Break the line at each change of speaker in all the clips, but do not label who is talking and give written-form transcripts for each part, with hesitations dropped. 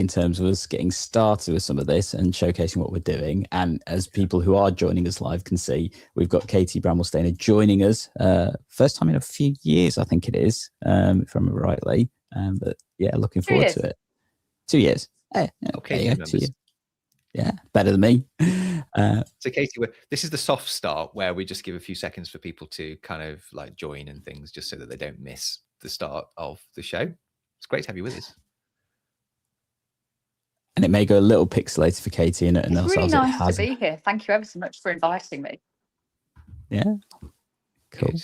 in terms of us getting started with some of this and showcasing what we're doing. And as people who are joining us live can see, we've got Katie Bramwell-Stainer joining us. First time in a few years, I think it is, if I remember rightly. But yeah, looking forward to it. 2 years.
Okay,
yeah, better than me.
So Katie, this is the soft start where we just give a few seconds for people to kind of like join and things, just so that they don't miss the start of the show. It's great to have you with us.
And it may go a little pixelated for Katie and
it's really nice to be here. Thank you ever so much for inviting me.
Yeah, cool. Good.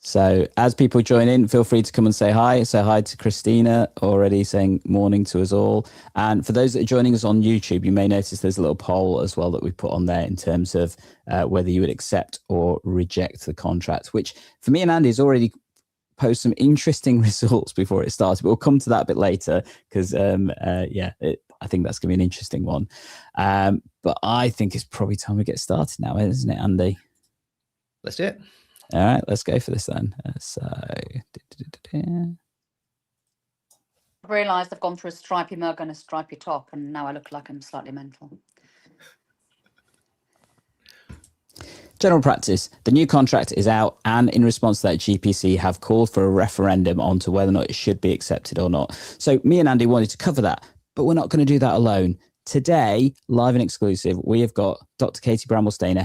So as people join in, feel free to come and say hi. Say hi to Christina, already saying morning to us all. And for those that are joining us on YouTube, you may notice there's a little poll as well that we put on there in terms of whether you would accept or reject the contract, which for me and Andy has already posed some interesting results before it started. But we'll come to that a bit later because, I think that's going to be an interesting one. But I think it's probably time we get started now, isn't it, Andy?
Let's do it.
All right, let's go for this then.
I've realised I've gone through a stripy mug and a stripy top, and now I look like I'm slightly mental.
General practice. The new contract is out, and in response to that, GPC have called for a referendum onto whether or not it should be accepted or not. So me and Andy wanted to cover that, but we're not going to do that alone. Today, live and exclusive, we have got Dr. Katie Bramwell-Stainer,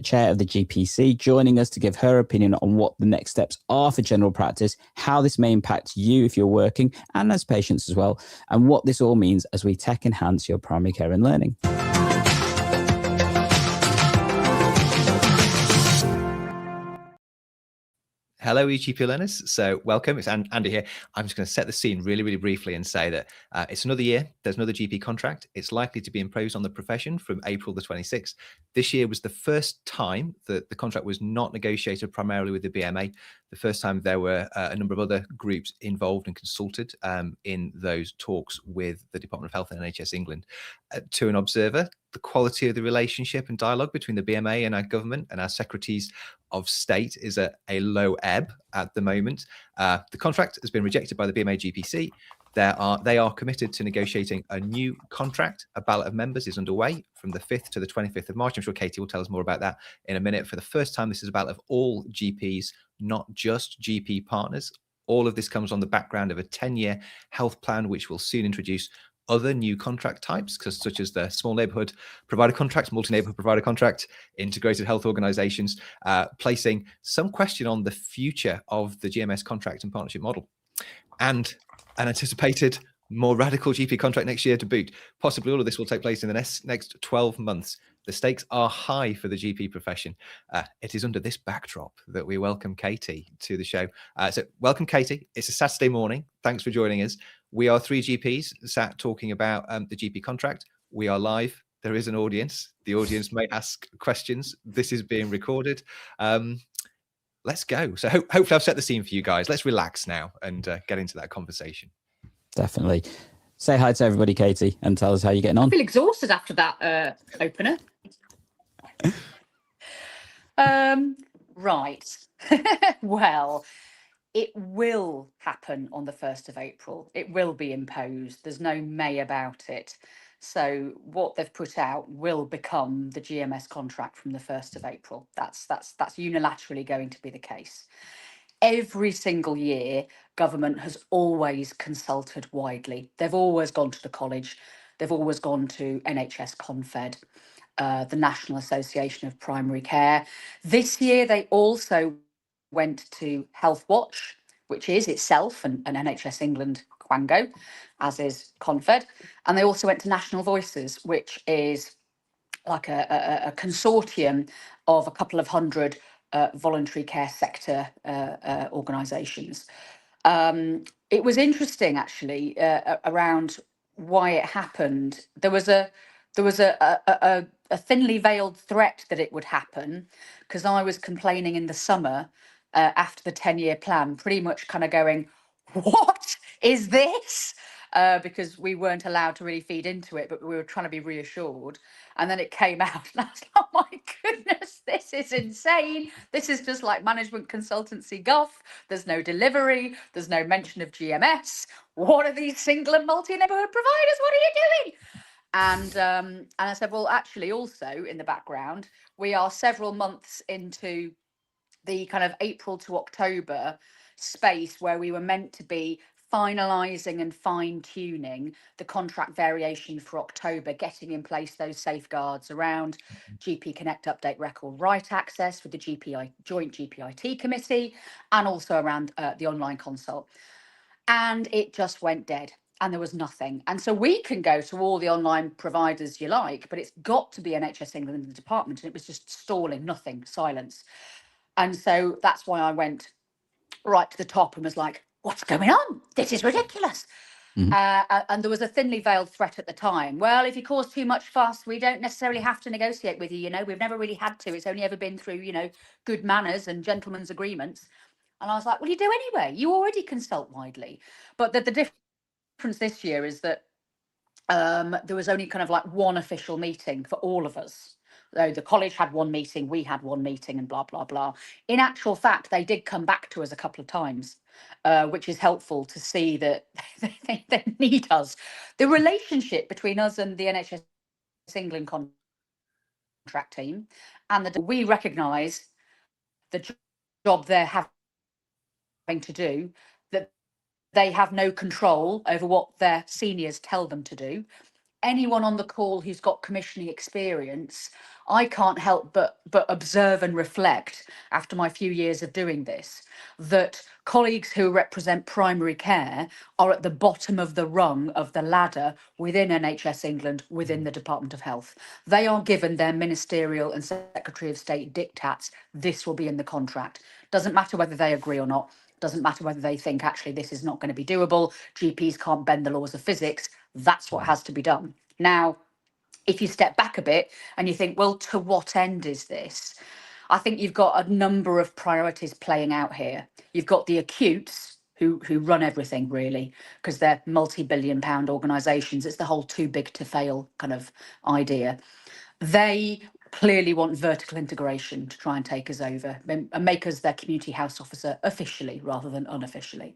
chair of the GPC, joining us to give her opinion on what the next steps are for general practice, how this may impact you if you're working and as patients as well, and what this all means as we tech enhance your primary care and learning.
Hello, EGP learners. So welcome. It's Andy here. I'm just going to set the scene really, really briefly and say that it's another year. There's another GP contract. It's likely to be imposed on the profession from April the 26th. This year was the first time that the contract was not negotiated primarily with the BMA. The first time there were a number of other groups involved and consulted in those talks with the Department of Health and NHS England. To an observer, the quality of the relationship and dialogue between the BMA and our government and our secretaries of state is at a low ebb at the moment. The contract has been rejected by the BMA GPC. They are committed to negotiating a new contract. A ballot of members is underway from the 5th to the 25th of March. I'm sure Katie will tell us more about that in a minute. For the first time, this is a ballot of all GPs, not just GP partners. All of this comes on the background of a 10-year health plan, which will soon introduce other new contract types, such as the small neighborhood provider contract, multi-neighborhood provider contract, integrated health organizations, placing some question on the future of the GMS contract and partnership model, and an anticipated more radical GP contract next year to boot. Possibly all of this will take place in the next 12 months. The stakes are high for the GP profession. It is under this backdrop that we welcome Katie to the show. So welcome, Katie. It's a Saturday morning. Thanks for joining us. We are 3 GPs sat talking about the GP contract. We are live. There is an audience. The audience may ask questions. This is being recorded. Let's go. So hopefully I've set the scene for you guys. Let's relax now and get into that conversation.
Definitely. Say hi to everybody, Katie, and tell us how you're getting on.
I feel exhausted after that opener. Right. Well, it will happen on the 1st of April. It will be imposed. There's no may about it. So what they've put out will become the GMS contract from the 1st of April. That's unilaterally going to be the case. Every single year, government has always consulted widely. They've always gone to the college. They've always gone to NHS Confed, the National Association of Primary Care. This year, they also went to Health Watch, which is itself an NHS England quango, as is Confed. And they also went to National Voices, which is like a consortium of a couple of hundred voluntary care sector organisations. It was interesting, actually, around why it happened. There was a thinly veiled threat that it would happen, because I was complaining in the summer after the 10-year plan, pretty much kind of going, what is this? because we weren't allowed to really feed into it, but we were trying to be reassured. And then it came out, and I was like, oh my goodness, this is insane. This is just like management consultancy guff. There's no delivery. There's no mention of GMS. What are these single and multi-neighbourhood providers? What are you doing? And I said, well, actually, also in the background, we are several months into the kind of April to October space where we were meant to be finalising and fine-tuning the contract variation for October, getting in place those safeguards around GP Connect update record right access with the joint GPIT committee, and also around the online consult. And it just went dead. And there was nothing. And so we can go to all the online providers you like, but it's got to be NHS England in the department. And it was just stalling, nothing, silence. And so that's why I went right to the top and was like, what's going on? This is ridiculous. And there was a thinly veiled threat at the time. Well, if you cause too much fuss, we don't necessarily have to negotiate with you. You know, we've never really had to. It's only ever been through, you know, good manners and gentlemen's agreements. And I was like, well, you do anyway. You already consult widely. But the difference this year is that there was only kind of like one official meeting for all of us. So the college had one meeting, we had one meeting, and blah, blah, blah. In actual fact, they did come back to us a couple of times, which is helpful to see that they need us. The relationship between us and the NHS England contract team, and we recognise the job they're having to do, that they have no control over what their seniors tell them to do. Anyone on the call who's got commissioning experience, I can't help but observe and reflect, after my few years of doing this, that colleagues who represent primary care are at the bottom of the rung of the ladder within NHS England, within the Department of Health. They are given their ministerial and Secretary of State diktats. This will be in the contract. Doesn't matter whether they agree or not. Doesn't matter whether they think actually this is not going to be doable. GPs can't bend the laws of physics. That's what has to be done. Now, if you step back a bit and you think, well, to what end is this? I think you've got a number of priorities playing out here. You've got the acutes who run everything really, because they're multi-billion pound organisations. It's the whole too big to fail kind of idea. They clearly want vertical integration to try and take us over and make us their community house officer officially rather than unofficially.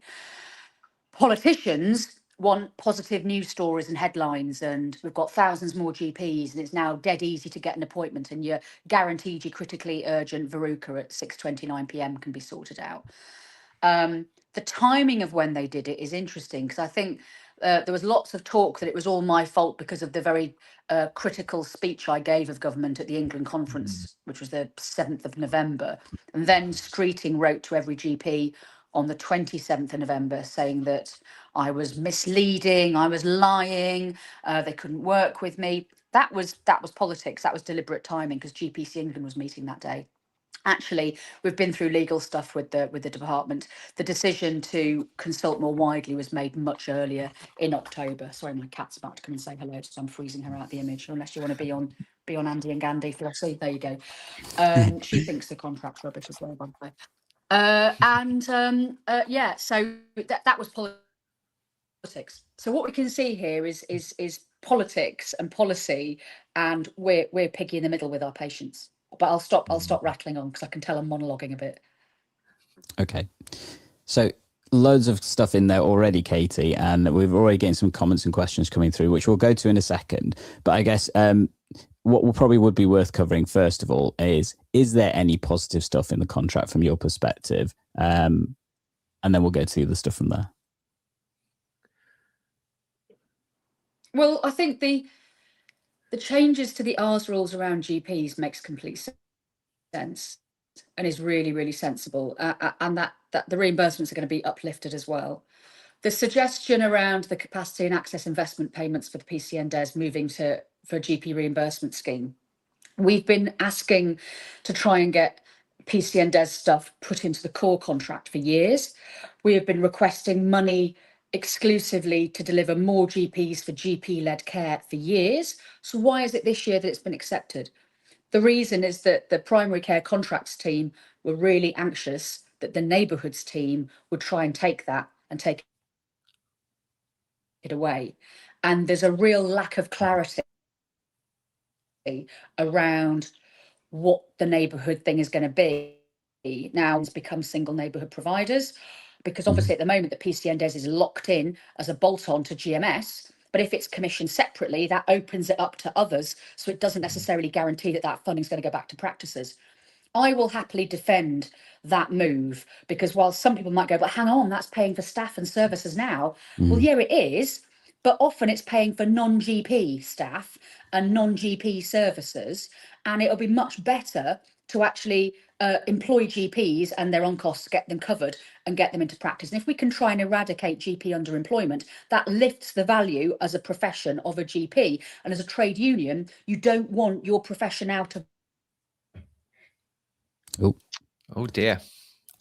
Politicians want positive news stories and headlines, and we've got thousands more GPs, and it's now dead easy to get an appointment, and you're guaranteed your critically urgent Veruca at 6:29 p.m. can be sorted out. The timing of when they did it is interesting, because I think there was lots of talk that it was all my fault because of the very critical speech I gave of government at the England conference, which was the 7th of November. And then Streeting wrote to every GP on the 27th of November saying that I was misleading, I was lying, they couldn't work with me. That was politics, that was deliberate timing, because GPC England was meeting that day. Actually, we've been through legal stuff with the department. The decision to consult more widely was made much earlier, in October. Sorry, my cat's about to come and say hello, so I'm freezing her out the image. Unless you want to be on Andy and Gandhi, Flossie. There you go. She thinks the contract's rubbish as well, by the way. Yeah, so that was politics. So what we can see here is politics and policy, and we're piggy in the middle with our patients. But I'll stop rattling on, because I can tell I'm monologuing a bit. Okay.
So loads of stuff in there already, Katie, and we've already getting some comments and questions coming through, which we'll go to in a second. But I guess what would be worth covering first of all is there any positive stuff in the contract from your perspective? And then we'll go to the other stuff from there.
Well, I think the changes to the R's rules around GPs makes complete sense and is really, really sensible, and that the reimbursements are going to be uplifted as well. The suggestion around the capacity and access investment payments for the PCN-DES moving for a GP reimbursement scheme. We've been asking to try and get PCN-DES stuff put into the core contract for years. We have been requesting money exclusively to deliver more GPs for GP-led care for years. So why is it this year that it's been accepted? The reason is that the primary care contracts team were really anxious that the neighbourhoods team would try and take that and take away. And there's a real lack of clarity around what the neighbourhood thing is going to be. Now it's become single neighbourhood providers, because obviously at the moment the PCNDES is locked in as a bolt-on to GMS. But if it's commissioned separately, that opens it up to others. So it doesn't necessarily guarantee that that funding is going to go back to practices. I will happily defend that move, because while some people might go, but hang on, that's paying for staff and services now. Well, yeah, it is. But often it's paying for non-GP staff and non-GP services. And it'll be much better to actually employ GPs and their on costs, get them covered and get them into practice. And if we can try and eradicate GP underemployment, that lifts the value as a profession of a GP. And as a trade union, you don't want your profession out of.
Oh dear.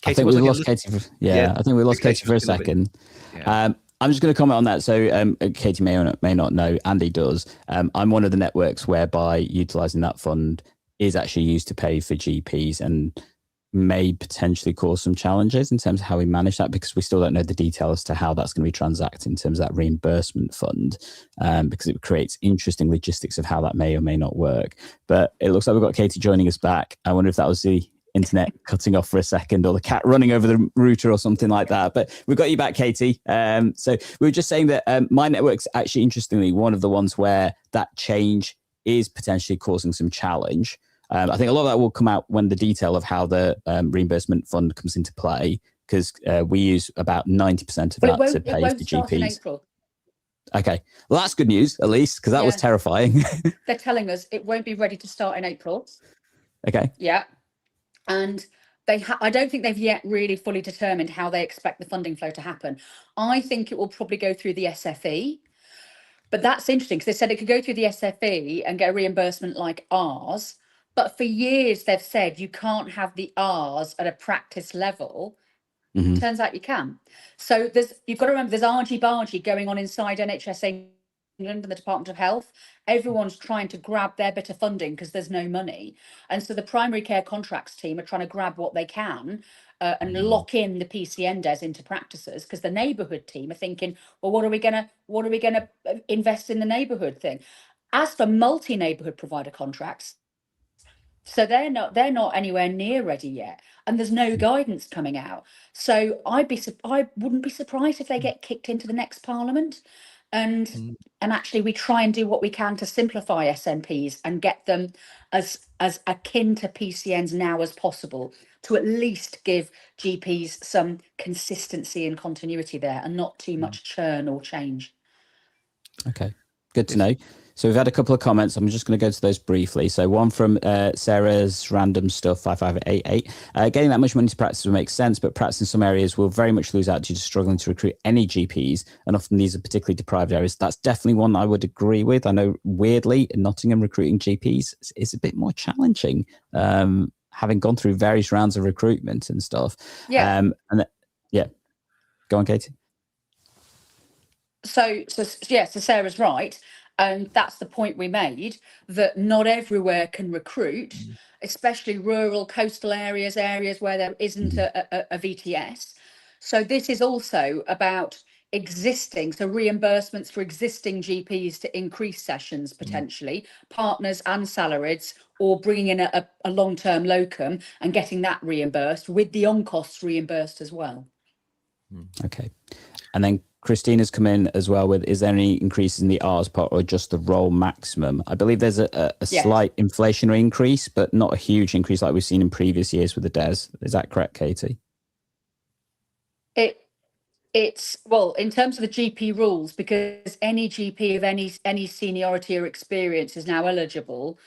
I think we lost Katie. I think we lost Katie for a second. I'm just going to comment on that. So Katie may or may not know, Andy does. I'm one of the networks whereby utilising that fund is actually used to pay for GPs, and may potentially cause some challenges in terms of how we manage that, because we still don't know the detail as to how that's going to be transacted in terms of that reimbursement fund, because it creates interesting logistics of how that may or may not work. But it looks like we've got Katie joining us back. I wonder if that was the internet cutting off for a second, or the cat running over the router or something like that. But we've got you back, Katie. So we were just saying that my network's actually, interestingly, one of the ones where that change is potentially causing some challenge. I think a lot of that will come out when the detail of how the reimbursement fund comes into play, because we use about 90% of that to pay for GPs. Okay, well, that's good news, at least, because that was terrifying.
They're telling us it won't be ready to start in April.
Okay.
Yeah. And I don't think they've yet really fully determined how they expect the funding flow to happen. I think it will probably go through the SFE, but that's interesting, because they said it could go through the SFE and get a reimbursement like ours. But for years they've said you can't have the R's at a practice level. Turns out you can. So you've got to remember, there's argy-bargy going on inside NHS England and the Department of Health. Everyone's trying to grab their bit of funding because there's no money. And so the primary care contracts team are trying to grab what they can and lock in the PCNDES into practices, because the neighbourhood team are thinking, well, what are we gonna invest in the neighbourhood thing? As for multi-neighbourhood provider contracts, so they're not anywhere near ready yet, and there's no guidance coming out. So I wouldn't be surprised if they get kicked into the next Parliament, and actually we try and do what we can to simplify SNPs and get them as akin to PCNs now as possible, to at least give GPs some consistency and continuity there, and not too much churn or change. Okay,
good to know. So we've had a couple of comments. I'm just going to go to those briefly. So one from Sarah's Random Stuff 5588. Getting that much money to practice will make sense, but practice in some areas will very much lose out due to struggling to recruit any GPs, and often these are particularly deprived areas. That's definitely one I would agree with. I know, weirdly, in Nottingham, recruiting GPs is a bit more challenging, having gone through various rounds of recruitment and stuff.
Yeah.
Go on, Katie.
So Sarah's right. And that's the point we made, that not everywhere can recruit, especially rural, coastal areas where there isn't a VTS. So this is also about reimbursements for existing GPs to increase sessions, potentially, partners and salarieds, or bringing in a long-term locum and getting that reimbursed, with the on-costs reimbursed as well.
Okay. And then Christina's come in as well with, is there any increases in the R's part or just the role maximum? I believe there's a slight inflationary increase, but not a huge increase like we've seen in previous years with the DES. Is that correct, Katie?
It's well, in terms of the GP rules, because any GP of any seniority or experience is now eligible.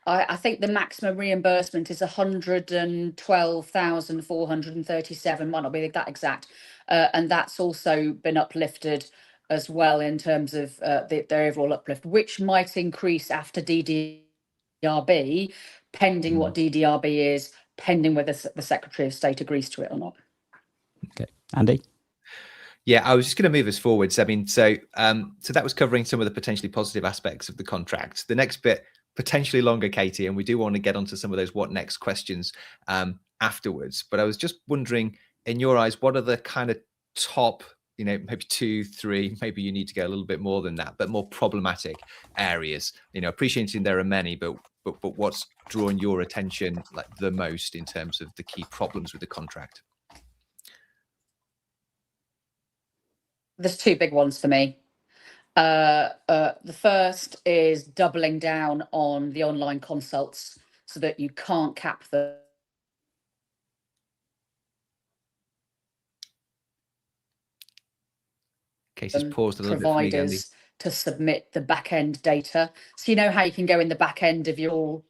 I think the maximum reimbursement is 112,437. Might not be that exact, and that's also been uplifted as well in terms of their overall uplift, which might increase after DDRB, pending what DDRB is, pending whether the Secretary of State agrees to it or not.
Okay, Andy.
Yeah, I was just going to move us forwards. I mean, so that was covering some of the potentially positive aspects of the contract. The next bit, potentially longer, Katie, and we do want to get onto some of those what next questions afterwards. But I was just wondering, in your eyes, what are the kind of top maybe 2, 3, maybe you need to go a little bit more than that, but more problematic areas, appreciating there are many, but what's drawn your attention like the most in terms of the key problems with the contract?
There's two big ones for me. The first is doubling down on the online consults so that you can't cap them.
Casey's paused a little bit for me, Andy.
Providers to submit the back end data. So you know how you can go in the back end of your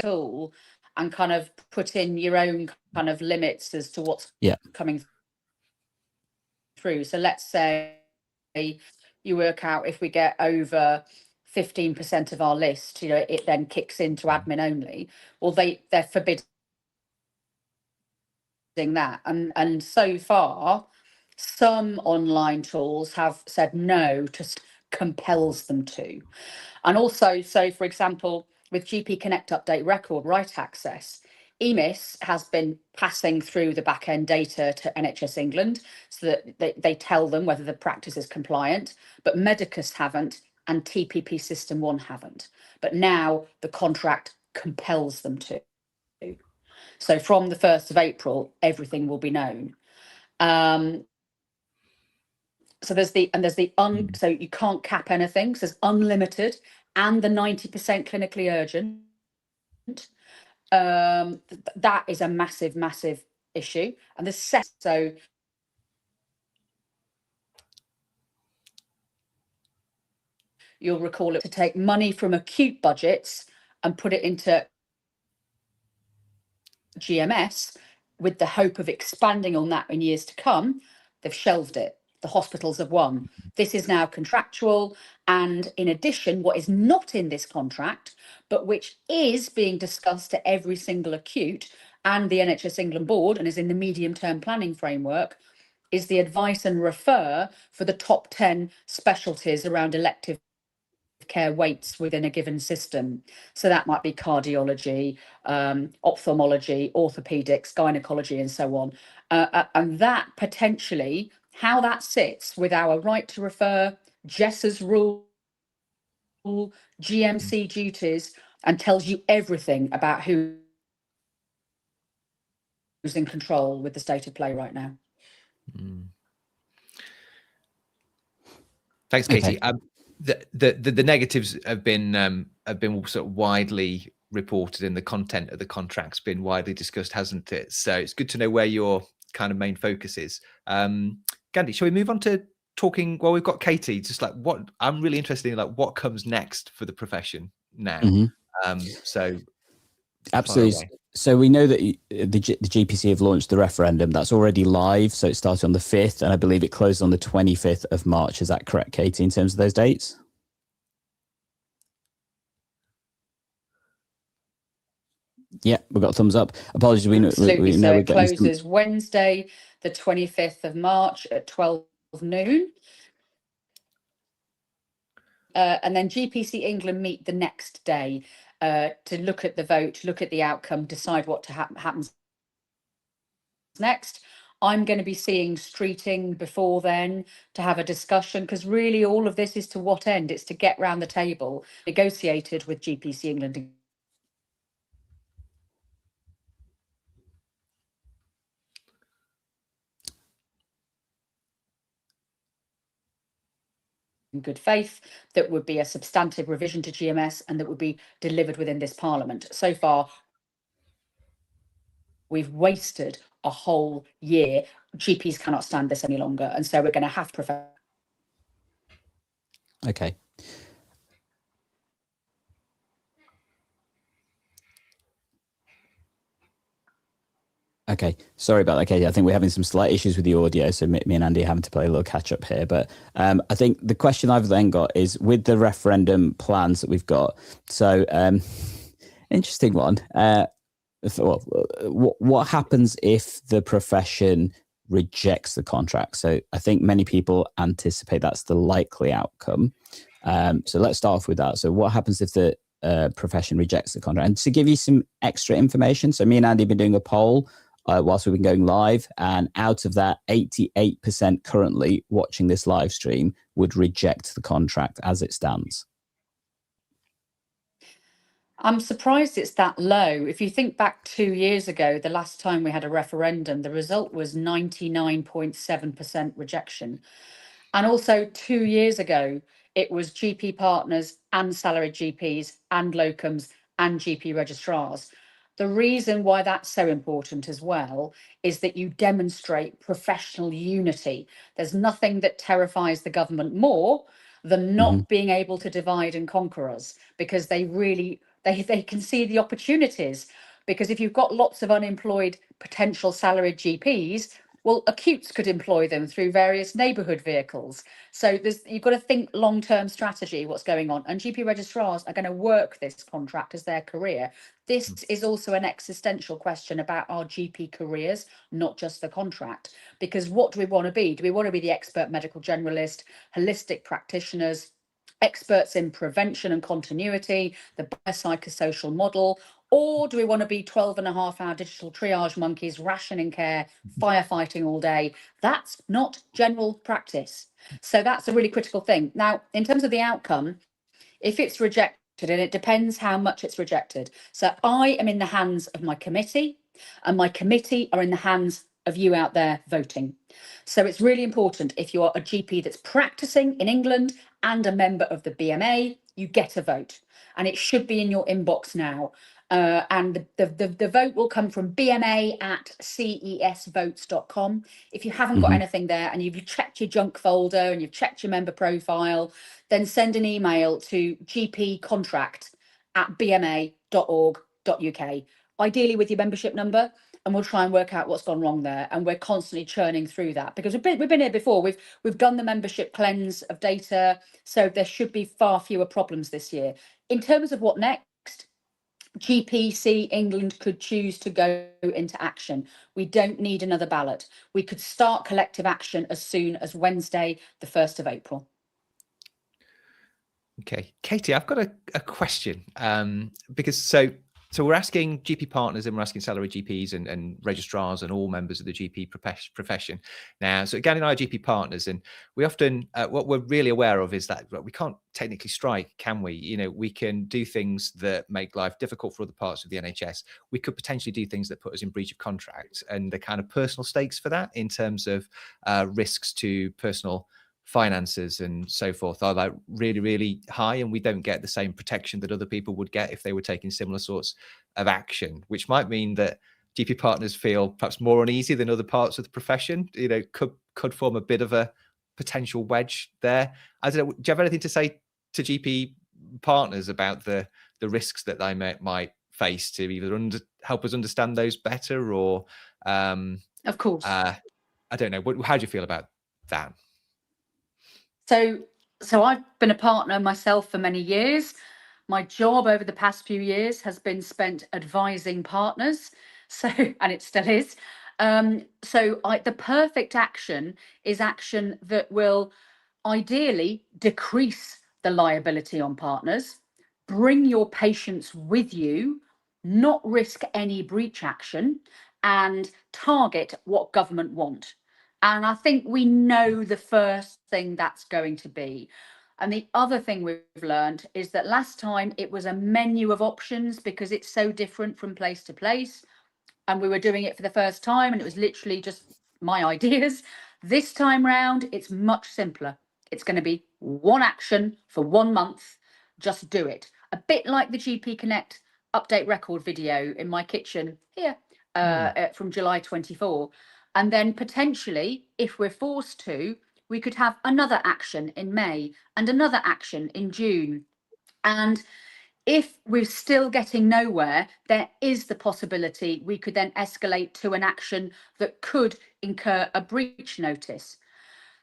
tool and kind of put in your own kind of limits as to what's coming through. So let's say you work out if we get over 15% of our list, it then kicks into admin only. Well, they're forbidding that. And so far, some online tools have said no, just compels them to. And also, so for example, with GP Connect Update Record Write Access, EMIS has been passing through the back end data to NHS England so that they tell them whether the practice is compliant, but Medicus haven't and TPP System 1 haven't. But now the contract compels them to. So from the 1st of April, everything will be known. So so you can't cap anything. So there's unlimited and the 90% clinically urgent. That is a massive, massive issue. And so you'll recall it to take money from acute budgets and put it into GMS with the hope of expanding on that in years to come. They've shelved it. The hospitals have won. This is now contractual. And in addition, what is not in this contract, but which is being discussed at every single acute and the NHS England board and is in the medium-term planning framework, is the advice and refer for the top 10 specialties around elective care weights within a given system. So that might be cardiology, ophthalmology, orthopedics, gynecology, and so on. And that potentially, how that sits with our right to refer, Jess's rule, GMC duties, and tells you everything about who's in control with the state of play right now.
Thanks, Katie. Okay. The negatives have been sort of widely reported, and the content of the contract's been widely discussed, hasn't it? So it's good to know where your kind of main focus is. Gandhi, shall we move on to talking? Well, we've got Katie. Just like what I'm really interested in, like what comes next for the profession now. So
absolutely. So we know that the GPC have launched the referendum. That's already live. So it started on the 5th, and I believe it closed on the 25th of March. Is that correct, Katie, in terms of those dates? Yeah, we've got a thumbs up. Apologies. We know
it closes Wednesday, the 25th of March at 12 noon. And then GPC England meet the next day to look at the vote, look at the outcome, decide what happens next. I'm going to be seeing Streeting before then to have a discussion, because really all of this is to what end? It's to get round the table, negotiated with GPC England. In good faith, that would be a substantive revision to GMS and that would be delivered within this Parliament. So far, we've wasted a whole year. GPs cannot stand this any longer, and so we're going to have to.
Okay. Okay, sorry about that, Katie. I think we're having some slight issues with the audio, so me and Andy are having to play a little catch up here. But I think the question I've then got is with the referendum plans that we've got. So interesting one. What happens if the profession rejects the contract? So I think many people anticipate that's the likely outcome. So let's start off with that. So what happens if the profession rejects the contract? And to give you some extra information, so me and Andy have been doing a poll whilst we've been going live. And out of that, 88% currently watching this live stream would reject the contract as it stands.
I'm surprised it's that low. If you think back 2 years ago, the last time we had a referendum, the result was 99.7% rejection. And also 2 years ago, it was GP partners and salaried GPs and locums and GP registrars. The reason why that's so important as well is that you demonstrate professional unity. There's nothing that terrifies the government more than not being able to divide and conquer us, because they really, they can see the opportunities. Because if you've got lots of unemployed potential salaried GPs, well, acutes could employ them through various neighbourhood vehicles. So you've got to think long-term strategy, what's going on. And GP registrars are going to work this contract as their career. This is also an existential question about our GP careers, not just the contract. Because what do we want to be? Do we want to be the expert medical generalist, holistic practitioners, experts in prevention and continuity, the biopsychosocial model? Or do we want to be 12.5-hour digital triage monkeys, rationing care, firefighting all day? That's not general practice. So that's a really critical thing. Now, in terms of the outcome, if it's rejected, and it depends how much it's rejected. So I am in the hands of my committee, and my committee are in the hands of you out there voting. So it's really important, if you are a GP that's practicing in England and a member of the BMA, you get a vote, and it should be in your inbox now. And the vote will come from bma@cesvotes.com. If you haven't got anything there and you've checked your junk folder and you've checked your member profile, then send an email to gpcontract@bma.org.uk, ideally with your membership number, and we'll try and work out what's gone wrong there. And we're constantly churning through that, because we've been here before. We've done the membership cleanse of data, so there should be far fewer problems this year. In terms of what next, GPC England could choose to go into action. We don't need another ballot. We could start collective action as soon as Wednesday, the 1st of April.
Okay, Katie, I've got a question, because so we're asking GP partners and we're asking salary GPs and registrars and all members of the GP profession now. So again, in our GP partners, and we often, what we're really aware of is that we can't technically strike, can we? You know, we can do things that make life difficult for other parts of the NHS. We could potentially do things that put us in breach of contract, and the kind of personal stakes for that in terms of risks to personal finances and so forth are like really, really high, and we don't get the same protection that other people would get if they were taking similar sorts of action, which might mean that GP partners feel perhaps more uneasy than other parts of the profession. You know, could form a bit of a potential wedge there. I don't know, do you have anything to say to GP partners about the risks that they might face, to either help us understand those better, or
Of course.
I don't know, how do you feel about that?
So I've been a partner myself for many years. My job over the past few years has been spent advising partners. So, and it still is. The perfect action is action that will ideally decrease the liability on partners, bring your patients with you, not risk any breach action, and target what government want. And I think we know the first thing that's going to be. And the other thing we've learned is that last time it was a menu of options, because it's so different from place to place. And we were doing it for the first time, and it was literally just my ideas. This time round, it's much simpler. It's going to be one action for 1 month. Just do it. A bit like the GP Connect update record video in my kitchen here from July 24. And then potentially, if we're forced to, we could have another action in May and another action in June. And if we're still getting nowhere, there is the possibility we could then escalate to an action that could incur a breach notice.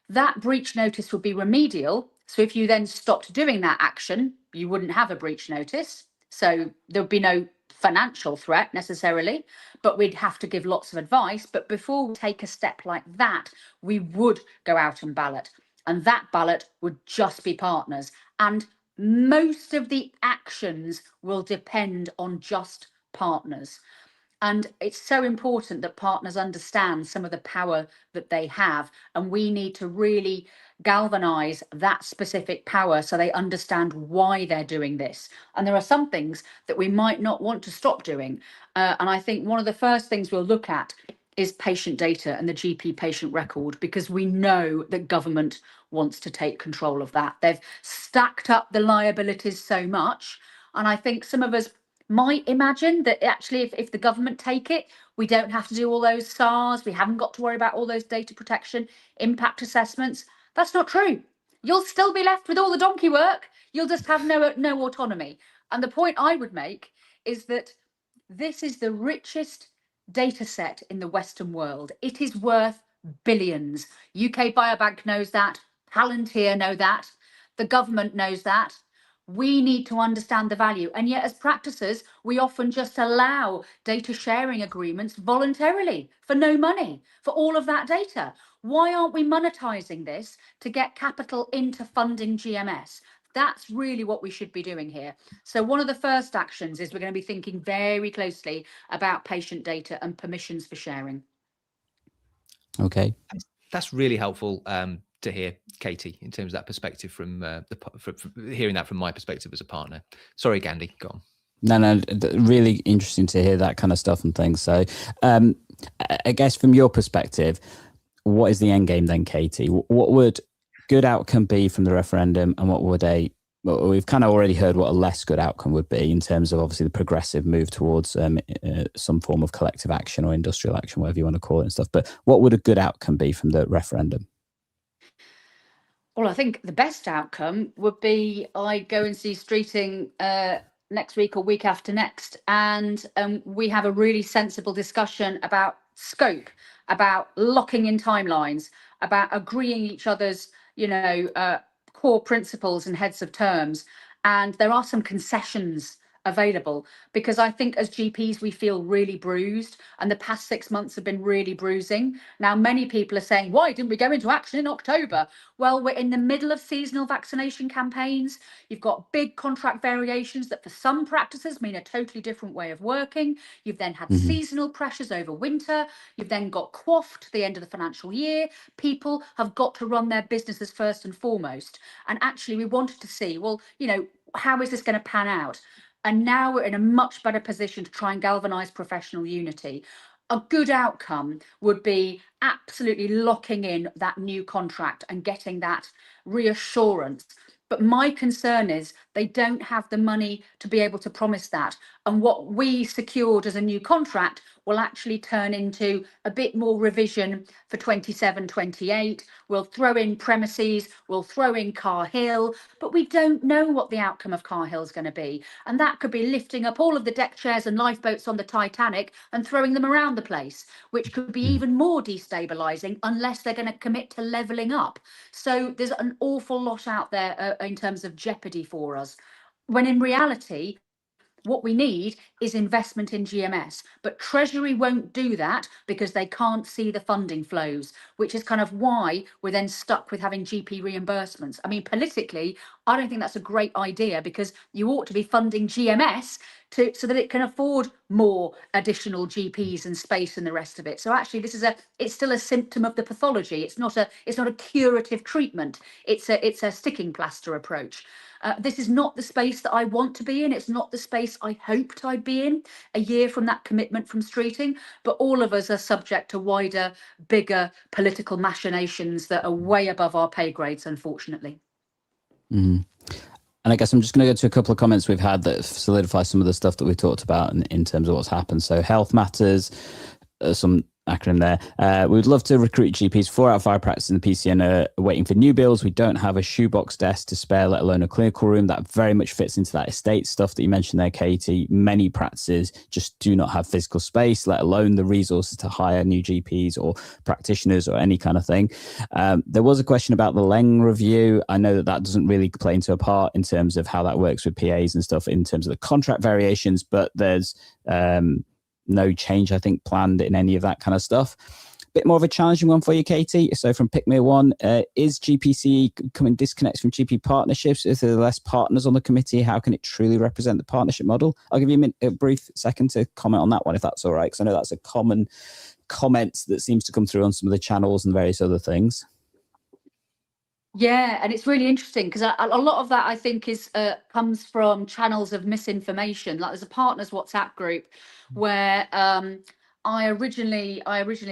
That breach notice would be remedial. So if you then stopped doing that action, you wouldn't have a breach notice. So there would be no financial threat necessarily, but we'd have to give lots of advice. But before we take a step like that, we would go out and ballot. And that ballot would just be partners. And most of the actions will depend on just partners. And it's so important that partners understand some of the power that they have. And we need to really galvanize that specific power so they understand why they're doing this. And there are some things that we might not want to stop doing. And I think one of the first things we'll look at is patient data and the GP patient record, because we know that government wants to take control of that. They've stacked up the liabilities so much. And I think some of us might imagine that actually if the government take it, we don't have to do all those SARs, we haven't got to worry about all those data protection impact assessments. That's not true. You'll still be left with all the donkey work. You'll just have no autonomy. And the point I would make is that this is the richest data set in the Western world. It is worth billions. UK Biobank knows that. Palantir know that. The government knows that. We need to understand the value. And yet, as practices, we often just allow data sharing agreements voluntarily for no money for all of that data. Why aren't we monetizing this to get capital into funding GMS? That's really what we should be doing here. So one of the first actions is we're going to be thinking very closely about patient data and permissions for sharing.
Okay.
That's really helpful to hear, Katie, in terms of that perspective from hearing that from my perspective as a partner. Sorry, Gandhi, go on.
No, really interesting to hear that kind of stuff and things. So I guess from your perspective, what is the end game then, Katie? What would good outcome be from the referendum, and what would well, we've kind of already heard what a less good outcome would be in terms of obviously the progressive move towards some form of collective action or industrial action, whatever you want to call it and stuff. But what would a good outcome be from the referendum?
Well, I think the best outcome would be I go and see Streeting next week or week after next, and we have a really sensible discussion about scope, about locking in timelines, about agreeing each other's, core principles and heads of terms. And there are some concessions available, because I think as GPs we feel really bruised, and the past 6 months have been really bruising. Now many people are saying, why didn't we go into action in October? Well, we're in the middle of seasonal vaccination campaigns. You've got big contract variations that for some practices mean a totally different way of working. You've then had seasonal pressures over winter. You've then got quaffed at the end of the financial year. People have got to run their businesses first and foremost. And actually we wanted to see, well, how is this going to pan out? And now we're in a much better position to try and galvanise professional unity. A good outcome would be absolutely locking in that new contract and getting that reassurance. But my concern is they don't have the money to be able to promise that. And what we secured as a new contract will actually turn into a bit more revision for 27, 28. We'll throw in premises, we'll throw in Car Hill, but we don't know what the outcome of Car Hill is going to be. And that could be lifting up all of the deck chairs and lifeboats on the Titanic and throwing them around the place, which could be even more destabilising unless they're going to commit to levelling up. So there's an awful lot out there in terms of jeopardy for us, when in reality, what we need is investment in GMS, but Treasury won't do that because they can't see the funding flows, which is kind of why we're then stuck with having GP reimbursements. I mean, politically, I don't think that's a great idea, because you ought to be funding GMS so that it can afford more additional GPs and space and the rest of it. So actually, it's still a symptom of the pathology. It's not a curative treatment. It's a sticking plaster approach. This is not the space that I want to be in. It's not the space I hoped I'd be in a year from that commitment from Streeting. But all of us are subject to wider, bigger political machinations that are way above our pay grades, unfortunately.
And I guess I'm just going to go to a couple of comments we've had that solidify some of the stuff that we talked about in terms of what's happened. So health matters, some acronym there. We would love to recruit GPs. 4 out of 5 practices in the PCN are waiting for new builds. We don't have a shoebox desk to spare, let alone a clinical room. That very much fits into that estate stuff that you mentioned there, Katie. Many practices just do not have physical space, let alone the resources to hire new GPs or practitioners or any kind of thing. There was a question about the Leng review. I know that doesn't really play into a part in terms of how that works with PAs and stuff in terms of the contract variations, but there's no change, I think, planned in any of that kind of stuff. Bit more of a challenging one for you, Katie. So from Pick Me One, is GPCE coming disconnects from GP partnerships? If there are less partners on the committee, how can it truly represent the partnership model? I'll give you a brief second to comment on that one, if that's all right, because I know that's a common comment that seems to come through on some of the channels and various other things.
Yeah, and it's really interesting because a lot of that I think is comes from channels of misinformation. Like there's a partners WhatsApp group where I originally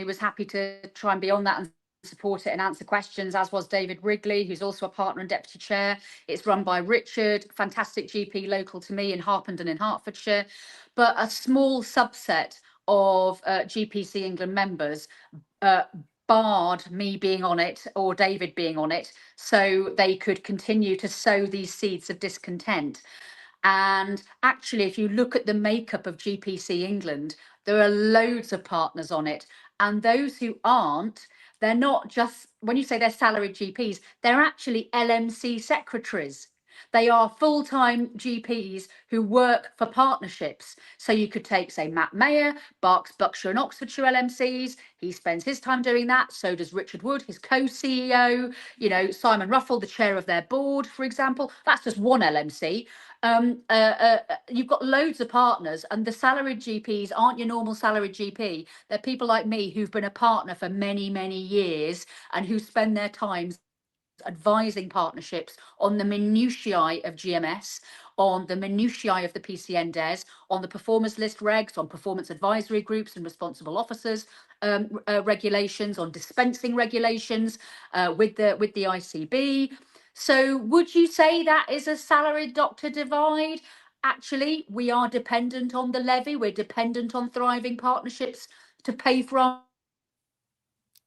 was happy to try and be on that and support it and answer questions, as was David Wrigley, who's also a partner and deputy chair. It's run by Richard, fantastic GP local to me in Harpenden in Hertfordshire. But a small subset of GPC England members barred me being on it or David being on it, so they could continue to sow these seeds of discontent. And actually, if you look at the makeup of GPC England, there are loads of partners on it. And those who aren't, they're not just, when you say they're salaried GPs, they're actually LMC secretaries. They are full-time GPs who work for partnerships. So you could take, say, Matt Mayer, Berkshire and Oxfordshire LMCs. He spends his time doing that. So does Richard Wood, his co-CEO, Simon Ruffle, the chair of their board, for example. That's just one LMC. You've got loads of partners, and the salaried GPs aren't your normal salaried GP. They're people like me who've been a partner for many, many years and who spend their time advising partnerships on the minutiae of GMS, on the minutiae of the PCN-DES, on the performance list regs, on performance advisory groups and responsible officers regulations, on dispensing regulations with the ICB. So would you say that is a salaried doctor divide? Actually, we are dependent on the levy. We're dependent on thriving partnerships to pay for our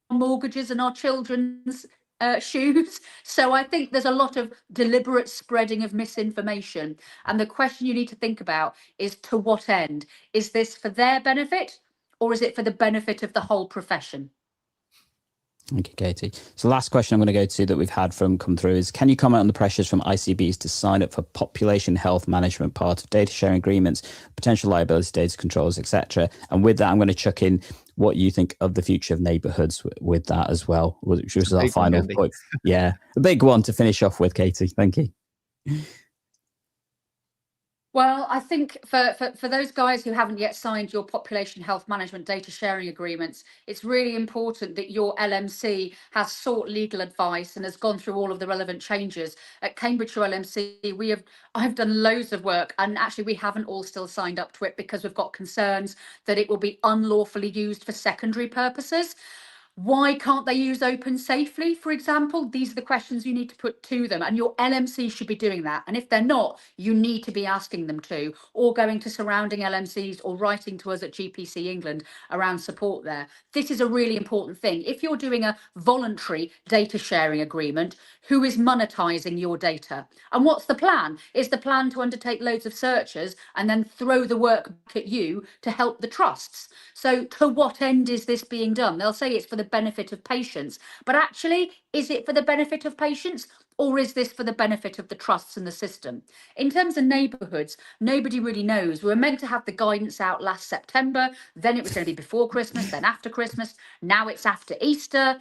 mortgages and our children's shoes. So I think there's a lot of deliberate spreading of misinformation. And the question you need to think about is, to what end? Is this for their benefit, or is it for the benefit of the whole profession?
Thank you, Katie. So last question I'm going to go to that we've had come through is, can you comment on the pressures from ICBs to sign up for population health management part of data sharing agreements, potential liability data controls, etc.? And with that, I'm going to chuck in what you think of the future of neighbourhoods with that as well, which was our final point. Yeah, the big one to finish off with, Katie. Thank you.
Well, I think for those guys who haven't yet signed your population health management data sharing agreements, it's really important that your LMC has sought legal advice and has gone through all of the relevant changes. At Cambridgeshire LMC, I've done loads of work, and actually we haven't all still signed up to it because we've got concerns that it will be unlawfully used for secondary purposes. Why can't they use open safely, for example? These are the questions you need to put to them, and your LMC should be doing that. And if they're not, you need to be asking them to, or going to surrounding LMCs or writing to us at GPC England around support there. This is a really important thing. If you're doing a voluntary data sharing agreement, who is monetizing your data? And what's the plan? Is the plan to undertake loads of searches and then throw the work back at you to help the trusts? So to what end is this being done? They'll say it's for the benefit of patients, but actually, is it for the benefit of patients, or is this for the benefit of the trusts and the system? In terms of neighbourhoods, nobody really knows. We were meant to have the guidance out last September, then it was going to be before Christmas, then after Christmas, now it's after Easter.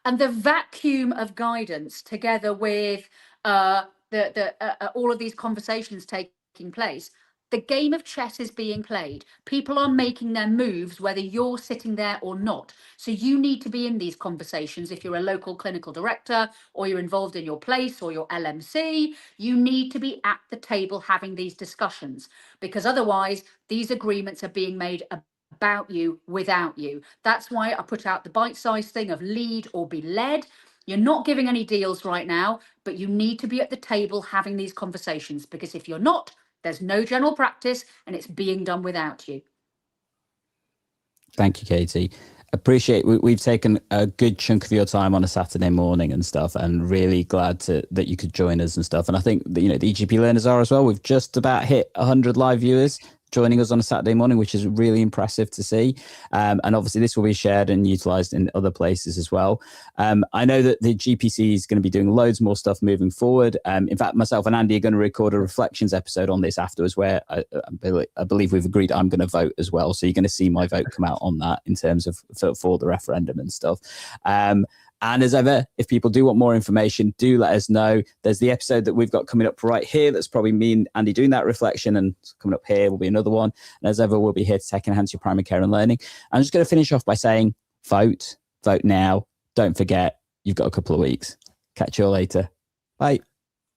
And the vacuum of guidance, together with all of these conversations taking place, the game of chess is being played. People are making their moves, whether you're sitting there or not. So you need to be in these conversations. If you're a local clinical director, or you're involved in your place or your LMC, you need to be at the table having these discussions, because otherwise these agreements are being made about you without you. That's why I put out the bite-sized thing of lead or be led. You're not giving any deals right now, but you need to be at the table having these conversations, because if you're not, there's no general practice and it's being done without you.
Thank you, Katie. Appreciate we've taken a good chunk of your time on a Saturday morning and stuff, and really glad that you could join us and stuff. And I think that, the EGP learners are as well. We've just about hit 100 live viewers. joining us on a Saturday morning, which is really impressive to see. And obviously this will be shared and utilized in other places as well. I know that the GPC is going to be doing loads more stuff moving forward. In fact, myself and Andy are going to record a reflections episode on this afterwards, where I believe we've agreed I'm going to vote as well. So you're going to see my vote come out on that in terms of for the referendum and stuff. And as ever, if people do want more information, do let us know. There's the episode that we've got coming up right here. That's probably me and Andy doing that reflection, and coming up here will be another one. And as ever, we'll be here to take enhance your primary care and learning. I'm just going to finish off by saying, vote now. Don't forget, you've got a couple of weeks. Catch you all later. Bye.